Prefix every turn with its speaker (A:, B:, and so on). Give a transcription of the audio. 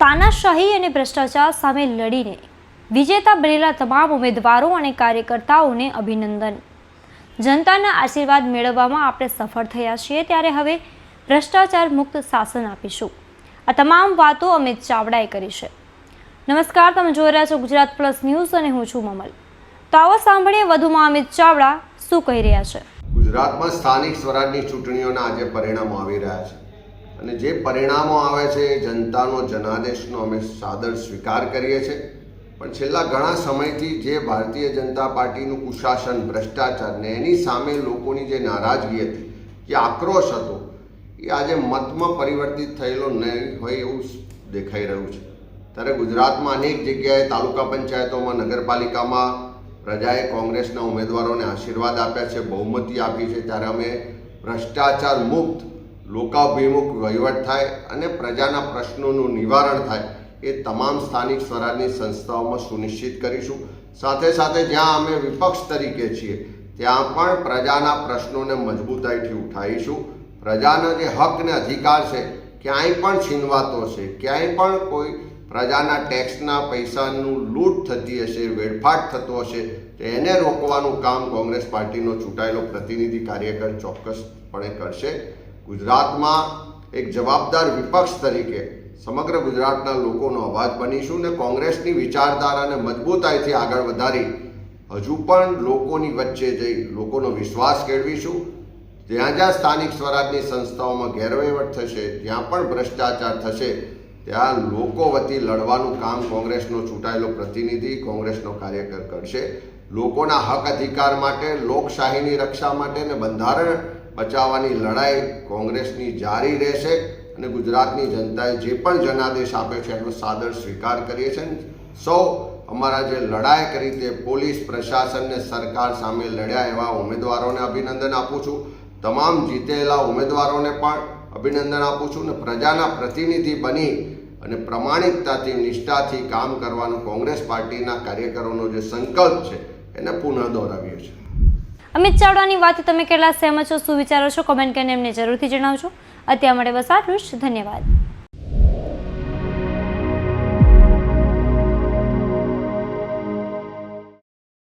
A: તાનાશાહી અને ભ્રષ્ટાચાર સામે લડીને વિજેતા બનેલા તમામ ઉમેદવારો અને કાર્યકર્તાઓને અભિનંદન। જનતાના આશીર્વાદ મેળવવામાં આપણે સફળ થયા છીએ, ત્યારે હવે ભ્રષ્ટાચાર મુક્ત શાસન આપીશું। આ તમામ વાતો અમિત ચાવડાએ કરી છે। નમસ્કાર, તમે જોઈ રહ્યા છો ગુજરાત પ્લસ ન્યૂઝ અને હું છું મમલ। તો આવો સાંભળીએ વધુમાં અમિત ચાવડા શું કહી રહ્યા છે।
B: ગુજરાતમાં સ્થાનિક સ્વરાજની ચૂંટણીઓના આજે પરિણામો આવી રહ્યા છે અને જે પરિણામો આવે છે એ જનતાનો જનાદેશનો અમે સાદર સ્વીકાર કરીએ છીએ। પણ છેલ્લા ઘણા સમયથી જે ભારતીય જનતા પાર્ટીનું કુશાસન, ભ્રષ્ટાચાર ને એની સામે લોકોની જે નારાજગી હતી, જે આક્રોશ હતો, એ આજે મતમાં પરિવર્તિત થયેલો નહીં હોય એવું દેખાઈ રહ્યું છે। ત્યારે ગુજરાતમાં અનેક જગ્યાએ તાલુકા પંચાયતોમાં, નગરપાલિકામાં પ્રજાએ કોંગ્રેસના ઉમેદવારોને આશીર્વાદ આપ્યા છે, બહુમતી આપી છે। ત્યારે અમે ભ્રષ્ટાચાર મુક્ત, લોકાભિમુખ વહીવટ થાય અને પ્રજાના પ્રશ્નોનું નિવારણ થાય એ તમામ સ્થાનિક સ્વરાજની સંસ્થાઓમાં સુનિશ્ચિત કરીશું। સાથે સાથે જ્યાં અમે વિપક્ષ તરીકે છીએ ત્યાં પણ પ્રજાના પ્રશ્નોને મજબૂતાઈથી ઉઠાવીશું। પ્રજાના જે હક ને અધિકાર છે ક્યાંય પણ છીનવાતો હશે, ક્યાંય પણ કોઈ પ્રજાના ટેક્સના પૈસાનું લૂંટ થતી હશે, વેડફાટ થતો હશે, તો એને રોકવાનું કામ કોંગ્રેસ પાર્ટીનો ચૂંટાયેલો પ્રતિનિધિ કાર્યકર ચોક્કસપણે કરશે। ગુજરાતમાં એક જવાબદાર વિપક્ષ તરીકે સમગ્ર ગુજરાતના લોકોનો અવાજ બનીશું ને કોંગ્રેસની વિચારધારાને મજબૂતાઈથી આગળ વધારી હજુ પણ લોકોની વચ્ચે જઈ લોકોનો વિશ્વાસ કેળવીશું। જ્યાં જ્યાં સ્થાનિક સ્વરાજની સંસ્થાઓમાં ગેરવહીવટ થશે, જ્યાં પણ ભ્રષ્ટાચાર થશે, ત્યાં લોકો વતી લડવાનું કામ કોંગ્રેસનો ચૂંટાયેલો પ્રતિનિધિ, કોંગ્રેસનો કાર્યકર કરશે। લોકોના હક અધિકાર માટે, લોકશાહીની રક્ષા માટે ને બંધારણ બચાવવાની લડાઈ કોંગ્રેસની જારી રહેશે અને ગુજરાતની જનતાએ જે પણ જનાદેશ આપ્યો છે એનો સાદર સ્વીકાર કરીએ છીએ। સૌ અમારા જે લડાઈ કરી તે પોલીસ પ્રશાસન ને સરકાર સામે લડ્યા એવા ઉમેદવારોને અભિનંદન આપું છું। તમામ જીતેલા ઉમેદવારોને પણ અભિનંદન આપું છું અને પ્રજાના પ્રતિનિધિ બની અને પ્રામાણિકતાથી, નિષ્ઠાથી કામ કરવાનો કોંગ્રેસ પાર્ટીના કાર્યકરોનો જે સંકલ્પ છે એને પુનઃ દોહરાવીએ છીએ।
A: અમિત ચાવડાની વાત તમે કેટલા સહેમત છો, શું વિચારો છો, કોમેન્ટ કરીને એમને જરૂરથી જણાવજો। અત્યાર માટે બસ આટલું જ। ધન્યવાદ।